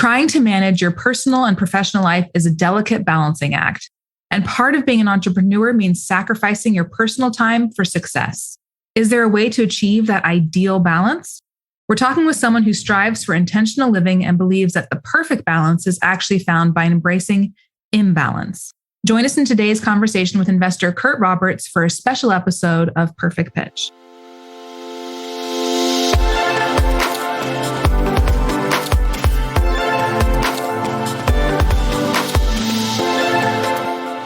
Trying to manage your personal and professional life is a delicate balancing act. And part of being an entrepreneur means sacrificing your personal time for success. Is there a way to achieve that ideal balance? We're talking with someone who strives for intentional living and believes that the perfect balance is actually found by embracing imbalance. Join us in today's conversation with investor Curt Roberts for a special episode of Perfect Pitch.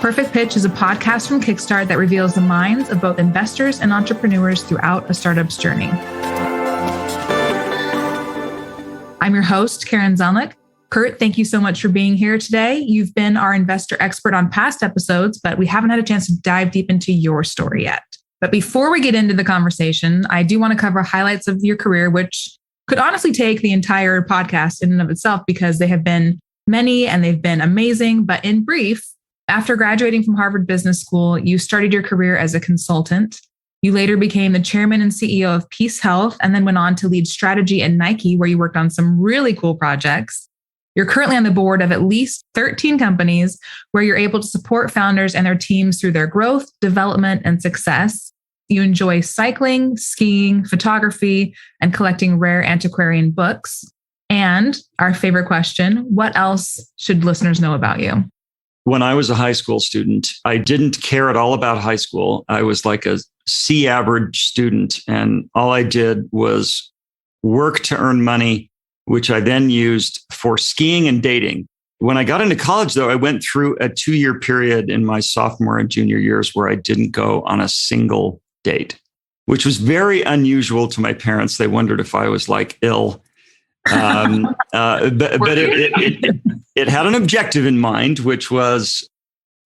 Perfect Pitch is a podcast from Kickstart that reveals the minds of both investors and entrepreneurs throughout a startup's journey. I'm your host, Karen Zelnick. Curt, thank you so much for being here today. You've been our investor expert on past episodes, but we haven't had a chance to dive deep into your story yet. But before we get into the conversation, I do want to cover highlights of your career, which could honestly take the entire podcast in and of itself because they have been many and they've been amazing. But in brief, after graduating from Harvard Business School, you started your career as a consultant. You later became the chairman and CEO of Peace Health, and then went on to lead strategy at Nike, where you worked on some really cool projects. You're currently on the board of at least 13 companies where you're able to support founders and their teams through their growth, development, and success. You enjoy cycling, skiing, photography, and collecting rare antiquarian books. And our favorite question, what else should listeners know about you? When I was a high school student, I didn't care at all about high school. I was like a C average student, and all I did was work to earn money, which I then used for skiing and dating. When I got into college, though, I went through a 2-year period in my sophomore and junior years where I didn't go on a single date, which was very unusual to my parents. They wondered if I was like ill. But it had an objective in mind, which was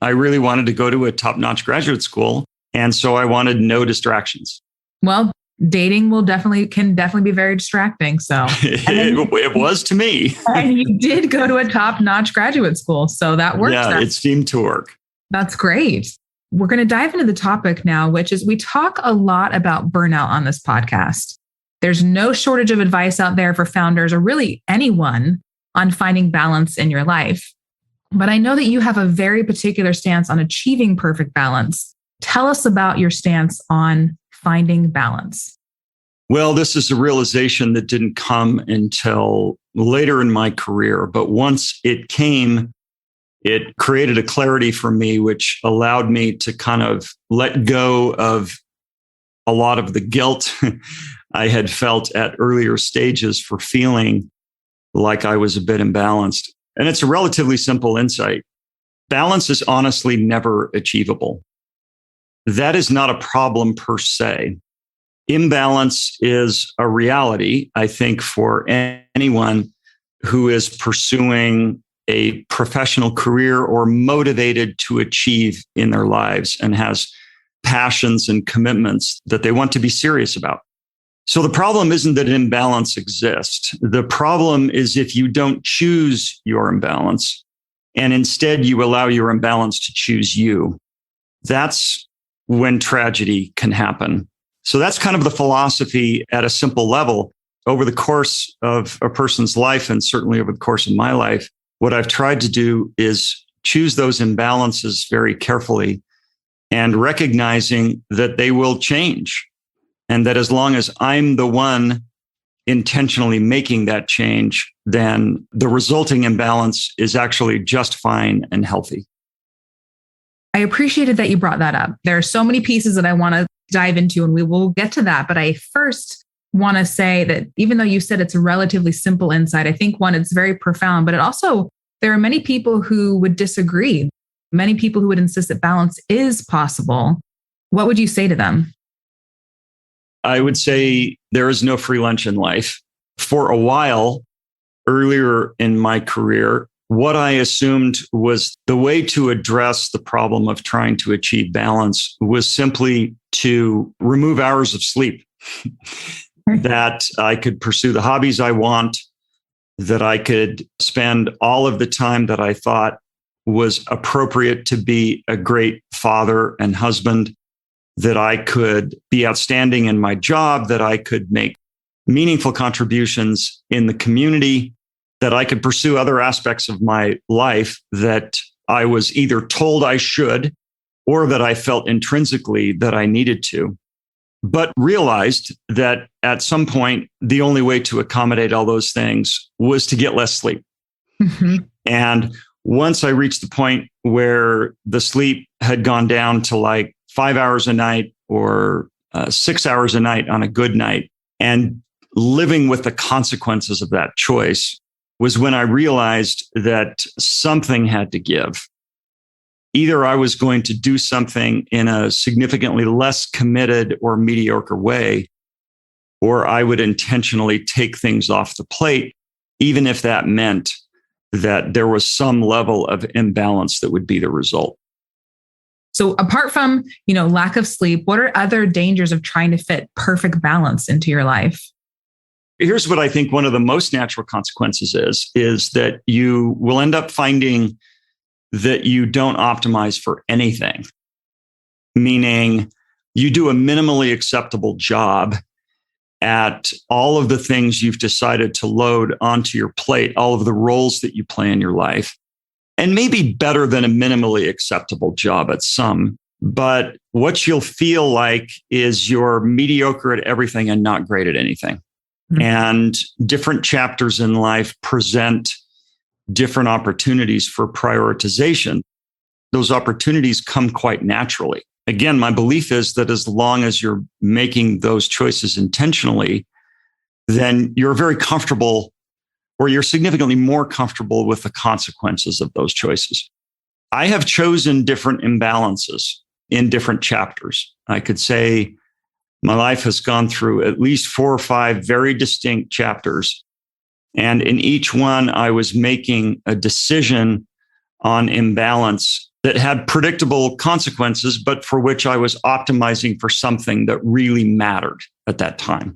I really wanted to go to a top-notch graduate school. And so I wanted no distractions. Well, dating can definitely be very distracting. So it was to me. And you did go to a top-notch graduate school. So that works. Yeah, it seemed to work. That's great. We're going to dive into the topic now, which is we talk a lot about burnout on this podcast. There's no shortage of advice out there for founders or really anyone on finding balance in your life. But I know that you have a very particular stance on achieving perfect balance. Tell us about your stance on finding balance. Well, this is a realization that didn't come until later in my career. But once it came, it created a clarity for me, which allowed me to kind of let go of a lot of the guilt I had felt at earlier stages for feeling like I was a bit imbalanced. And it's a relatively simple insight. Balance is honestly never achievable. That is not a problem per se. Imbalance is a reality, I think, for anyone who is pursuing a professional career or motivated to achieve in their lives and has passions and commitments that they want to be serious about. So the problem isn't that an imbalance exists. The problem is if you don't choose your imbalance and instead you allow your imbalance to choose you. That's when tragedy can happen. So that's kind of the philosophy at a simple level. Over the course of a person's life, and certainly over the course of my life, what I've tried to do is choose those imbalances very carefully and recognizing that they will change. And that as long as I'm the one intentionally making that change, then the resulting imbalance is actually just fine and healthy. I appreciated that you brought that up. There are so many pieces that I want to dive into, and we will get to that. But I first want to say that even though you said it's a relatively simple insight, I think one, it's very profound, but there are many people who would disagree. Many people who would insist that balance is possible. What would you say to them? I would say there is no free lunch in life. For a while, earlier in my career, what I assumed was the way to address the problem of trying to achieve balance was simply to remove hours of sleep, that I could pursue the hobbies I want, that I could spend all of the time that I thought was appropriate to be a great father and husband, that I could be outstanding in my job, that I could make meaningful contributions in the community, that I could pursue other aspects of my life that I was either told I should or that I felt intrinsically that I needed to, but realized that at some point, the only way to accommodate all those things was to get less sleep. Mm-hmm. And once I reached the point where the sleep had gone down to like 5 hours a night or 6 hours a night on a good night, and living with the consequences of that choice, was when I realized that something had to give. Either I was going to do something in a significantly less committed or mediocre way, or I would intentionally take things off the plate, even if that meant that there was some level of imbalance that would be the result. So apart from, lack of sleep, what are other dangers of trying to fit perfect balance into your life? Here's what I think one of the most natural consequences is that you will end up finding that you don't optimize for anything, meaning you do a minimally acceptable job at all of the things you've decided to load onto your plate, all of the roles that you play in your life, and maybe better than a minimally acceptable job at some. But what you'll feel like is you're mediocre at everything and not great at anything. Mm-hmm. And different chapters in life present different opportunities for prioritization. Those opportunities come quite naturally. Again, my belief is that as long as you're making those choices intentionally, then you're very comfortable, or you're significantly more comfortable with the consequences of those choices. I have chosen different imbalances in different chapters. I could say my life has gone through at least 4 or 5 very distinct chapters. And in each one, I was making a decision on imbalance that had predictable consequences, but for which I was optimizing for something that really mattered at that time.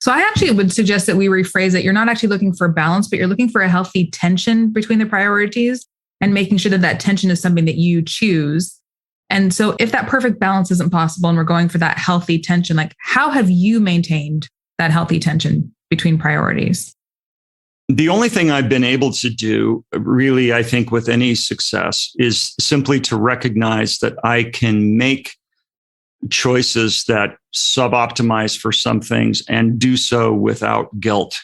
So I actually would suggest that we rephrase it. You're not actually looking for balance, but you're looking for a healthy tension between the priorities and making sure that that tension is something that you choose. And so if that perfect balance isn't possible and we're going for that healthy tension, like how have you maintained that healthy tension between priorities? The only thing I've been able to do, really, I think, with any success is simply to recognize that I can make choices that sub-optimize for some things and do so without guilt.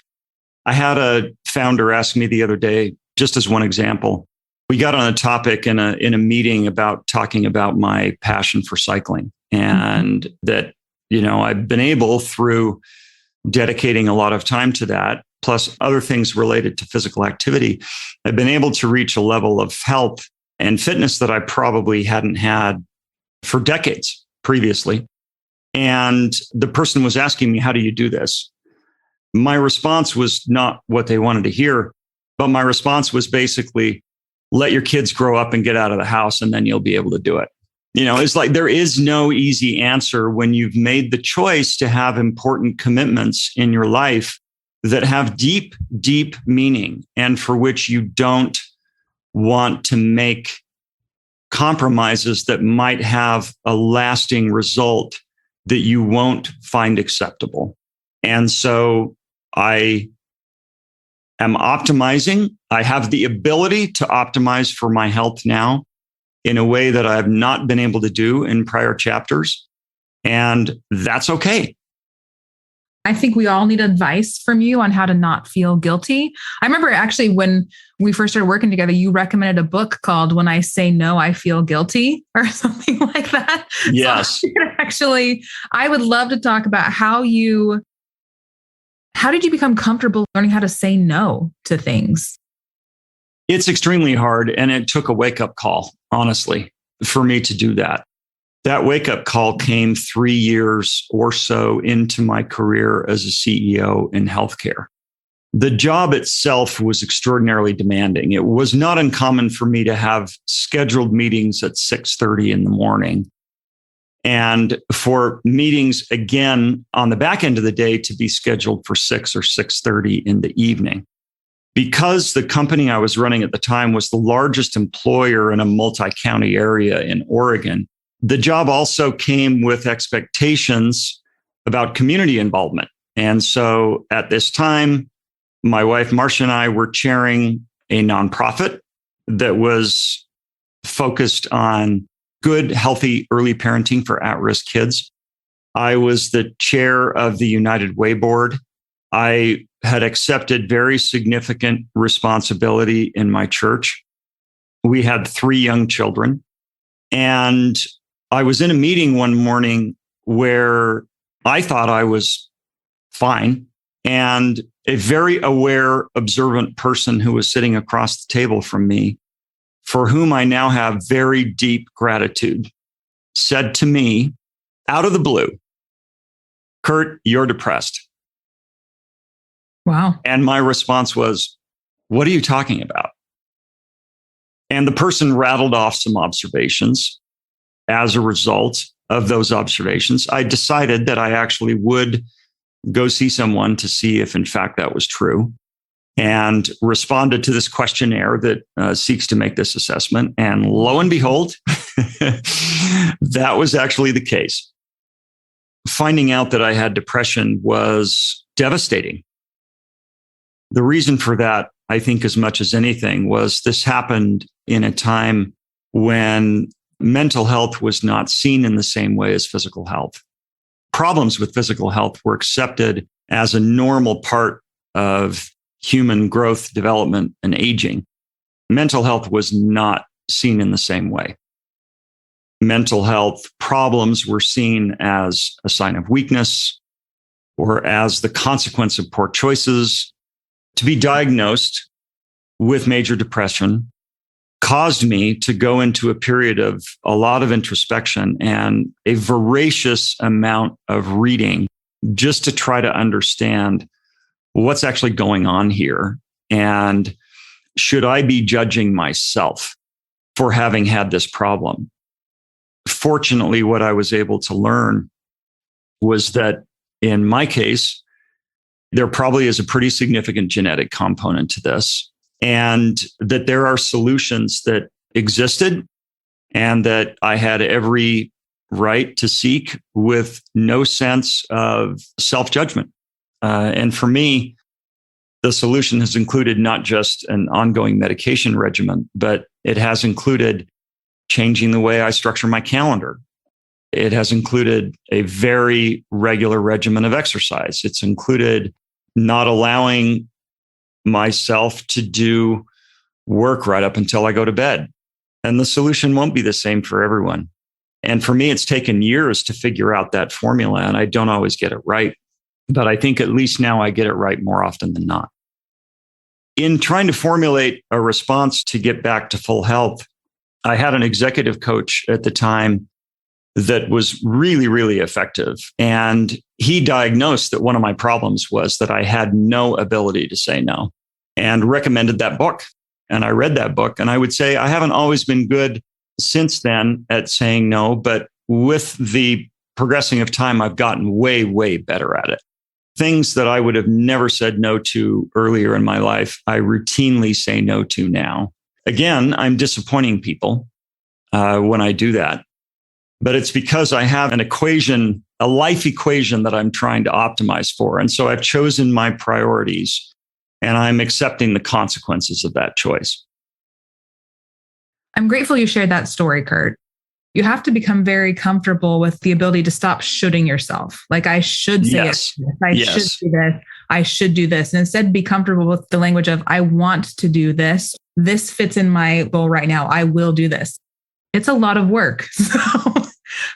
I had a founder ask me the other day, just as one example, we got on a topic in a meeting about talking about my passion for cycling, and that, I've been able, through dedicating a lot of time to that, plus other things related to physical activity, I've been able to reach a level of health and fitness that I probably hadn't had for decades previously. And the person was asking me, how do you do this? My response was not what they wanted to hear, but my response was basically, let your kids grow up and get out of the house, and then you'll be able to do it. It's like there is no easy answer when you've made the choice to have important commitments in your life that have deep, deep meaning and for which you don't want to make compromises that might have a lasting result that you won't find acceptable. And so I am optimizing. I have the ability to optimize for my health now in a way that I have not been able to do in prior chapters. And that's okay. I think we all need advice from you on how to not feel guilty. I remember actually when we first started working together, you recommended a book called When I Say No, I Feel Guilty or something like that. Yes. So actually, I would love to talk about how did you become comfortable learning how to say no to things? It's extremely hard. And it took a wake-up call, honestly, for me to do that. That wake-up call came 3 years or so into my career as a CEO in healthcare. The job itself was extraordinarily demanding. It was not uncommon for me to have scheduled meetings at 6:30 in the morning, and for meetings again on the back end of the day to be scheduled for 6 or 6:30 in the evening. Because the company I was running at the time was the largest employer in a multi-county area in Oregon, the job also came with expectations about community involvement. And so at this time, my wife, Marcia, and I were chairing a nonprofit that was focused on good, healthy early parenting for at-risk kids. I was the chair of the United Way board. I had accepted very significant responsibility in my church. We had 3 young children. And I was in a meeting one morning where I thought I was fine. And a very aware, observant person who was sitting across the table from me, for whom I now have very deep gratitude, said to me out of the blue, "Curt, you're depressed." Wow. And my response was, "What are you talking about?" And the person rattled off some observations. As a result of those observations, I decided that I actually would go see someone to see if, in fact, that was true, and responded to this questionnaire that seeks to make this assessment. And lo and behold, that was actually the case. Finding out that I had depression was devastating. The reason for that, I think, as much as anything, was this happened in a time when mental health was not seen in the same way as physical health. Problems with physical health were accepted as a normal part of human growth, development, and aging. Mental health was not seen in the same way. Mental health problems were seen as a sign of weakness or as the consequence of poor choices. To be diagnosed with major depression caused me to go into a period of a lot of introspection and a voracious amount of reading just to try to understand what's actually going on here. And should I be judging myself for having had this problem? Fortunately, what I was able to learn was that in my case, there probably is a pretty significant genetic component to this, and that there are solutions that existed and that I had every right to seek with no sense of self-judgment. And for me, the solution has included not just an ongoing medication regimen, but it has included changing the way I structure my calendar. It has included a very regular regimen of exercise. It's included not allowing myself to do work right up until I go to bed. And the solution won't be the same for everyone. And for me, it's taken years to figure out that formula, and I don't always get it right. But I think at least now I get it right more often than not. In trying to formulate a response to get back to full health, I had an executive coach at the time that was really, really effective. And he diagnosed that one of my problems was that I had no ability to say no, and recommended that book. And I read that book, and I would say I haven't always been good since then at saying no, but with the progressing of time, I've gotten way, way better at it. Things that I would have never said no to earlier in my life, I routinely say no to now. Again, I'm disappointing people when I do that. But it's because I have an equation, a life equation that I'm trying to optimize for. And so I've chosen my priorities, and I'm accepting the consequences of that choice. I'm grateful you shared that story, Curt. You have to become very comfortable with the ability to stop shoulding yourself. Like, I should say yes. it. I should do this. I should do this. And instead, be comfortable with the language of, I want to do this. This fits in my goal right now. I will do this. It's a lot of work. So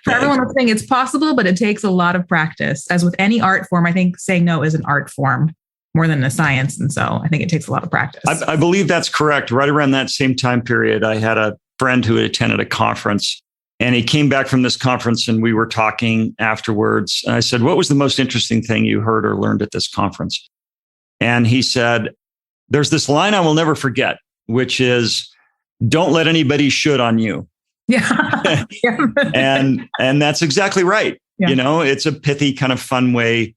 for everyone listening, it's possible, but it takes a lot of practice. As with any art form, I think saying no is an art form more than a science. And so I think it takes a lot of practice. I believe that's correct. Right around that same time period, I had a friend who had attended a conference, and he came back from this conference, and we were talking afterwards. And I said, "What was the most interesting thing you heard or learned at this conference?" And he said, "There's this line I will never forget, which is, don't let anybody should on you." Yeah. and that's exactly right. Yeah. You know, it's a pithy kind of fun way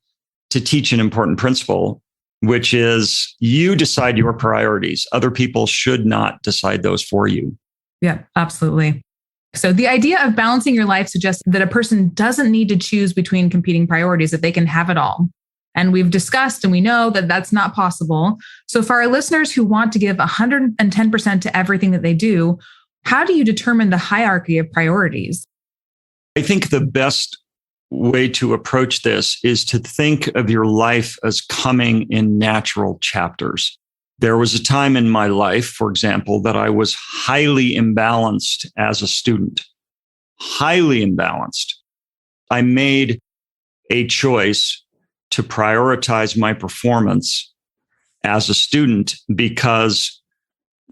to teach an important principle, which is you decide your priorities. Other people should not decide those for you. Yeah, absolutely. So the idea of balancing your life suggests that a person doesn't need to choose between competing priorities, that they can have it all. And we've discussed and we know that that's not possible. So for our listeners who want to give 110% to everything that they do, how do you determine the hierarchy of priorities? I think the best way to approach this is to think of your life as coming in natural chapters. There was a time in my life, for example, that I was highly imbalanced as a student, highly imbalanced. I made a choice to prioritize my performance as a student because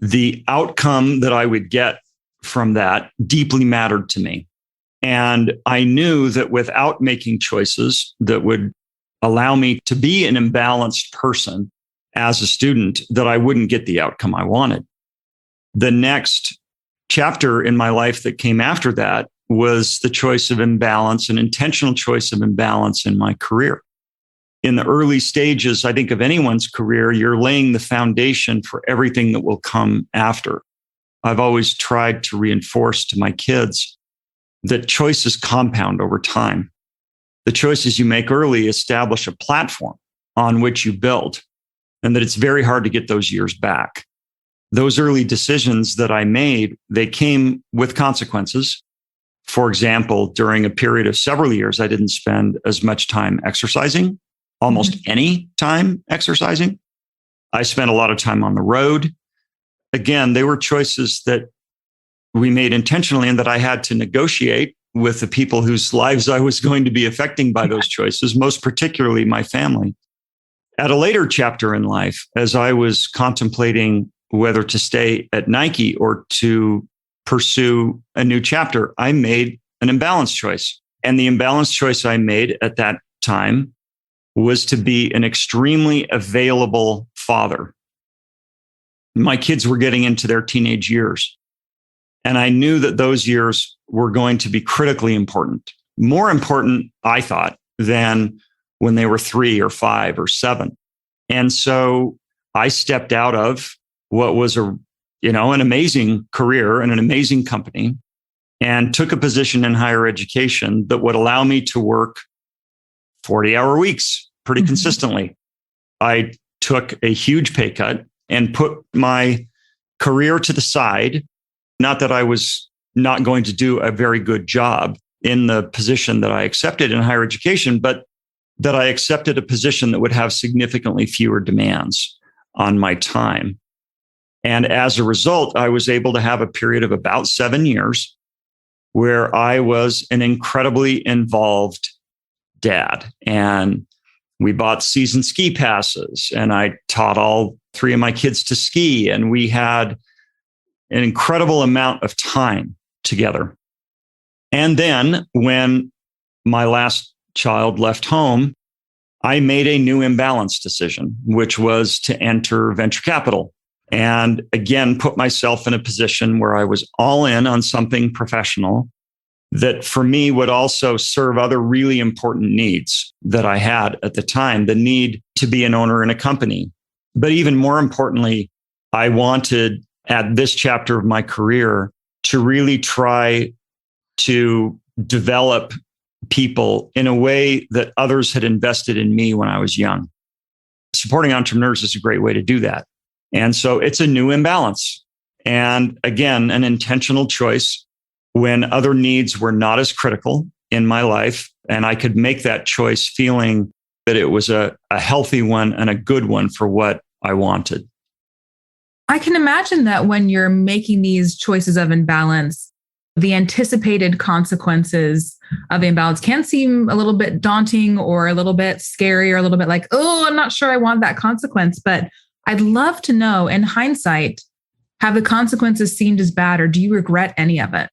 the outcome that I would get from that deeply mattered to me. And I knew that without making choices that would allow me to be an imbalanced person as a student, that I wouldn't get the outcome I wanted. The next chapter in my life that came after that was the choice of imbalance, an intentional choice of imbalance in my career. In the early stages, I think, of anyone's career, you're laying the foundation for everything that will come after. I've always tried to reinforce to my kids that choices compound over time. The choices you make early establish a platform on which you build, and that it's very hard to get those years back. Those early decisions that I made, they came with consequences. For example, during a period of several years, I didn't spend as much time exercising, almost any time exercising. I spent a lot of time on the road. Again, they were choices that we made intentionally and that I had to negotiate with the people whose lives I was going to be affecting by those choices, most particularly my family. At a later chapter in life, as I was contemplating whether to stay at Nike or to pursue a new chapter, I made an imbalance choice. And the imbalance choice I made at that time was to be an extremely available father. My kids were getting into their teenage years. And I knew that those years were going to be critically important, more important, I thought, than when they were 3 or 5 or 7. And so I stepped out of what was an amazing career and an amazing company and took a position in higher education that would allow me to work 40-hour weeks pretty consistently. I took a huge pay cut and put my career to the side. Not that I was not going to do a very good job in the position that I accepted in higher education, but that I accepted a position that would have significantly fewer demands on my time. And as a result, I was able to have a period of about 7 years where I was an incredibly involved dad. And we bought season ski passes, and I taught all 3 of my kids to ski. And we had an incredible amount of time together. And then when my last child left home, I made a new imbalance decision, which was to enter venture capital. And again, put myself in a position where I was all in on something professional that for me would also serve other really important needs that I had at the time, the need to be an owner in a company. But even more importantly, I wanted at this chapter of my career to really try to develop people in a way that others had invested in me when I was young. Supporting entrepreneurs is a great way to do that. And so it's a new imbalance. And again, an intentional choice when other needs were not as critical in my life. And I could make that choice feeling that it was a healthy one and a good one for what I wanted. I can imagine that when you're making these choices of imbalance, the anticipated consequences of imbalance can seem a little bit daunting or a little bit scary or a little bit like, oh, I'm not sure I want that consequence. But I'd love to know, in hindsight, have the consequences seemed as bad, or do you regret any of it?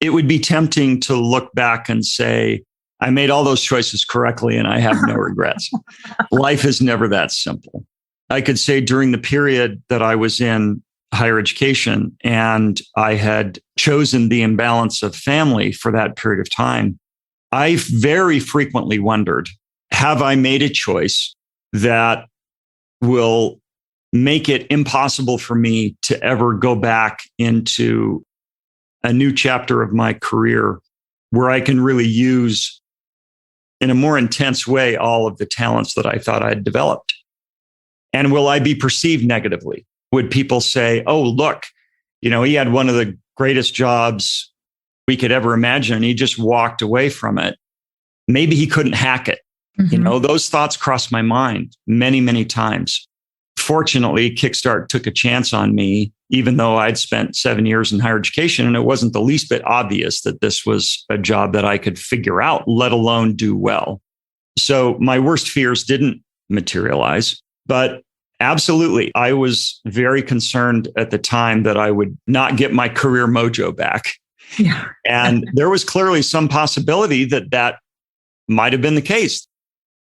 It would be tempting to look back and say, I made all those choices correctly and I have no regrets. Life is never that simple. I could say during the period that I was in higher education and I had chosen the imbalance of family for that period of time, I very frequently wondered, have I made a choice that will make it impossible for me to ever go back into a new chapter of my career where I can really use in a more intense way all of the talents that I thought I'd developed? And will I be perceived negatively? Would people say, oh, look, he had one of the greatest jobs we could ever imagine, and he just walked away from it. Maybe he couldn't hack it. Mm-hmm. Those thoughts crossed my mind many, many times. Fortunately, Kickstart took a chance on me, even though I'd spent 7 years in higher education, and it wasn't the least bit obvious that this was a job that I could figure out, let alone do well. So my worst fears didn't materialize, but absolutely, I was very concerned at the time that I would not get my career mojo back. Yeah. And there was clearly some possibility that might have been the case.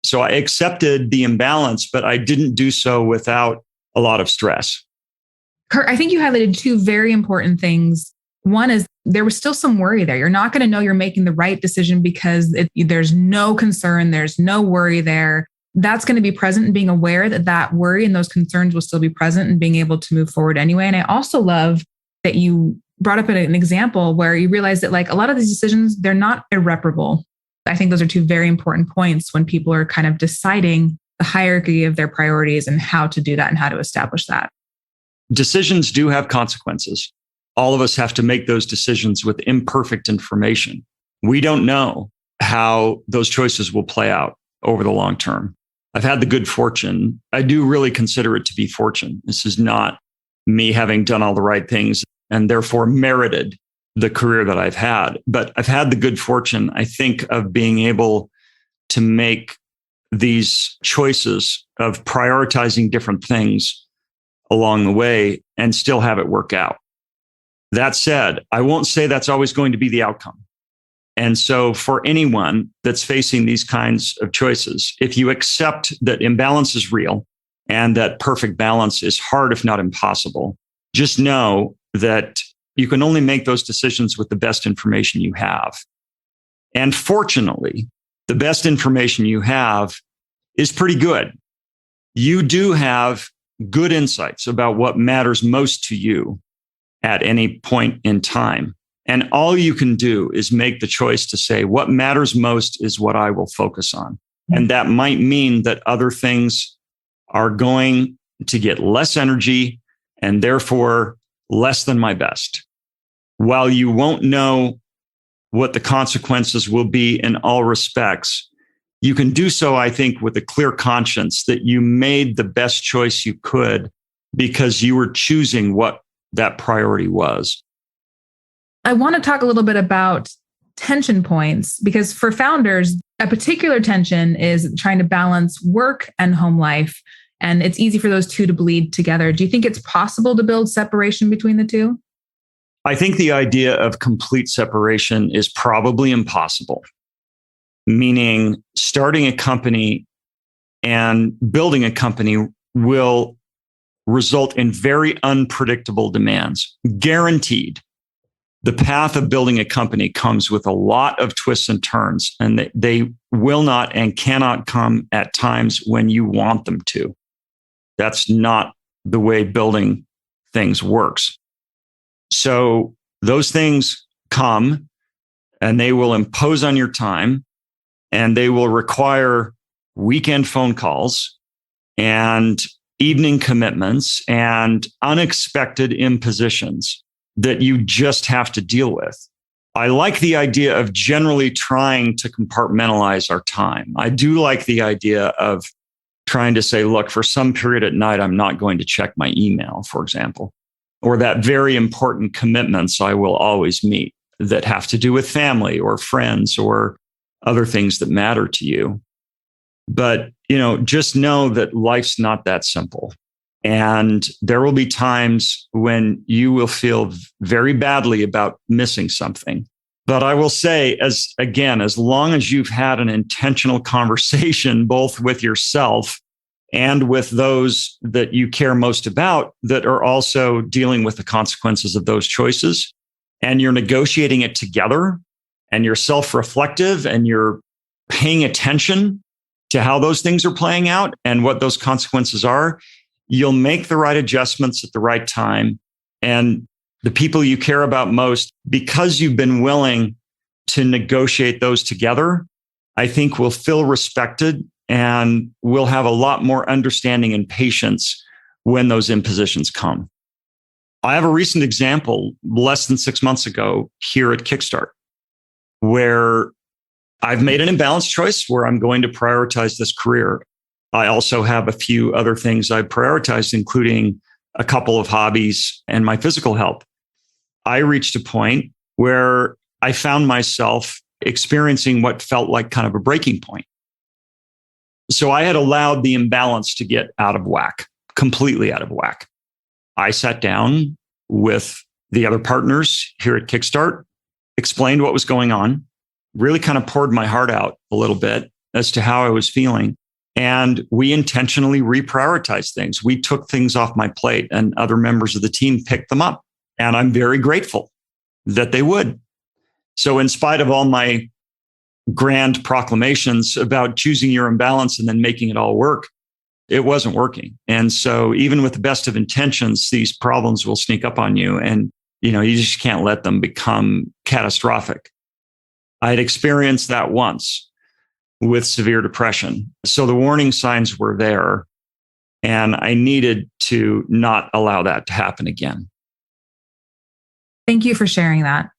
So I accepted the imbalance, but I didn't do so without a lot of stress. Curt, I think you highlighted two very important things. One is there was still some worry there. You're not going to know you're making the right decision because there's no concern, there's no worry there. That's going to be present, and being aware that worry and those concerns will still be present and being able to move forward anyway. And I also love that you brought up an example where you realize that a lot of these decisions, they're not irreparable. I think those are two very important points when people are kind of deciding the hierarchy of their priorities and how to do that and how to establish that. Decisions do have consequences. All of us have to make those decisions with imperfect information. We don't know how those choices will play out over the long term. I've had the good fortune. I do really consider it to be fortune. This is not me having done all the right things and therefore merited the career that I've had. But I've had the good fortune, I think, of being able to make these choices of prioritizing different things along the way and still have it work out. That said, I won't say that's always going to be the outcome. And so for anyone that's facing these kinds of choices, if you accept that imbalance is real and that perfect balance is hard, if not impossible, just know that you can only make those decisions with the best information you have. And fortunately, the best information you have is pretty good. You do have good insights about what matters most to you at any point in time. And all you can do is make the choice to say, what matters most is what I will focus on. And that might mean that other things are going to get less energy and therefore less than my best. While you won't know what the consequences will be in all respects, you can do so, I think, with a clear conscience that you made the best choice you could because you were choosing what that priority was. I want to talk a little bit about tension points, because for founders, a particular tension is trying to balance work and home life. And it's easy for those two to bleed together. Do you think it's possible to build separation between the two? I think the idea of complete separation is probably impossible, meaning starting a company and building a company will result in very unpredictable demands, guaranteed. The path of building a company comes with a lot of twists and turns, and they will not and cannot come at times when you want them to. That's not the way building things works. So those things come and they will impose on your time, and they will require weekend phone calls and evening commitments and unexpected impositions that you just have to deal with. I like the idea of generally trying to compartmentalize our time. I do like the idea of trying to say, look, for some period at night, I'm not going to check my email, for example, or that very important commitments I will always meet that have to do with family or friends or other things that matter to you. But, just know that life's not that simple. And there will be times when you will feel very badly about missing something. But I will say, as long as you've had an intentional conversation, both with yourself and with those that you care most about, that are also dealing with the consequences of those choices, and you're negotiating it together, and you're self-reflective, and you're paying attention to how those things are playing out and what those consequences are, you'll make the right adjustments at the right time. And the people you care about most, because you've been willing to negotiate those together, I think will feel respected and will have a lot more understanding and patience when those impositions come. I have a recent example less than 6 months ago here at Kickstart, where I've made an imbalance choice where I'm going to prioritize this career. I also have a few other things I've prioritized, including a couple of hobbies and my physical health. I reached a point where I found myself experiencing what felt like kind of a breaking point. So I had allowed the imbalance to get out of whack, completely out of whack. I sat down with the other partners here at Kickstart, explained what was going on, really kind of poured my heart out a little bit as to how I was feeling. And we intentionally reprioritized things. We took things off my plate and other members of the team picked them up. And I'm very grateful that they would. So in spite of all my grand proclamations about choosing your imbalance and then making it all work, it wasn't working. And so even with the best of intentions, these problems will sneak up on you and, you just can't let them become catastrophic. I had experienced that once with severe depression. So the warning signs were there and I needed to not allow that to happen again. Thank you for sharing that.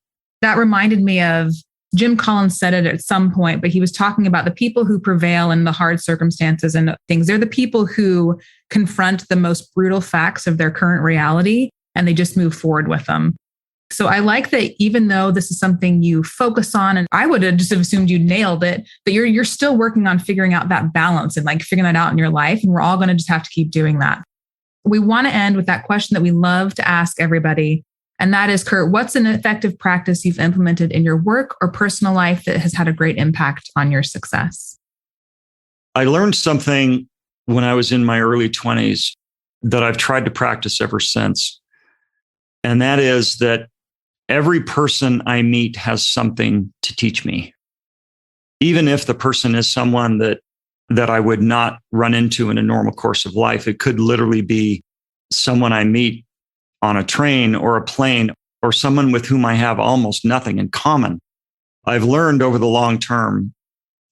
That reminded me of Jim Collins said it at some point, but he was talking about the people who prevail in the hard circumstances and things. They're the people who confront the most brutal facts of their current reality and they just move forward with them. So I like that even though this is something you focus on, and I would have just assumed you nailed it, but you're still working on figuring out that balance and like figuring that out in your life. And we're all going to just have to keep doing that. We want to end with that question that we love to ask everybody. And that is, Curt, what's an effective practice you've implemented in your work or personal life that has had a great impact on your success? I learned something when I was in my early 20s that I've tried to practice ever since. And that is that every person I meet has something to teach me. Even if the person is someone that I would not run into in a normal course of life, it could literally be someone I meet on a train or a plane or someone with whom I have almost nothing in common. I've learned over the long term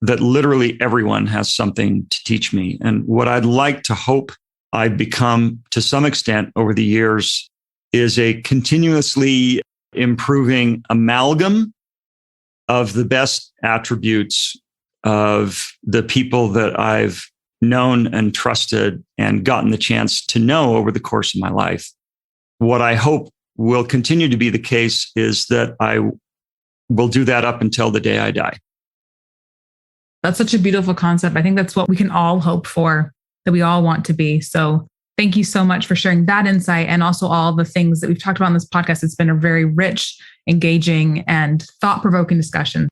that literally everyone has something to teach me. And what I'd like to hope I've become to some extent over the years is a continuously improving amalgam of the best attributes of the people that I've known and trusted and gotten the chance to know over the course of my life. What I hope will continue to be the case is that I will do that up until the day I die. That's such a beautiful concept. I think that's what we can all hope for, that we all want to be. So thank you so much for sharing that insight and also all the things that we've talked about on this podcast. It's been a very rich, engaging, and thought-provoking discussion.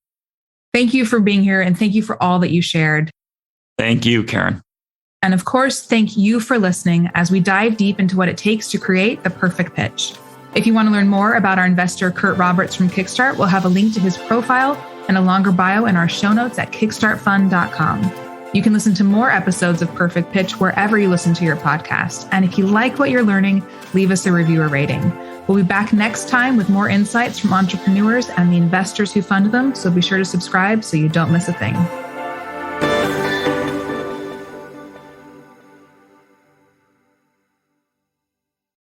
Thank you for being here and thank you for all that you shared. Thank you, Karen. And of course, thank you for listening as we dive deep into what it takes to create the perfect pitch. If you want to learn more about our investor, Curt Roberts from Kickstart, we'll have a link to his profile and a longer bio in our show notes at kickstartfund.com. You can listen to more episodes of Perfect Pitch wherever you listen to your podcast. And if you like what you're learning, leave us a review or rating. We'll be back next time with more insights from entrepreneurs and the investors who fund them. So be sure to subscribe so you don't miss a thing.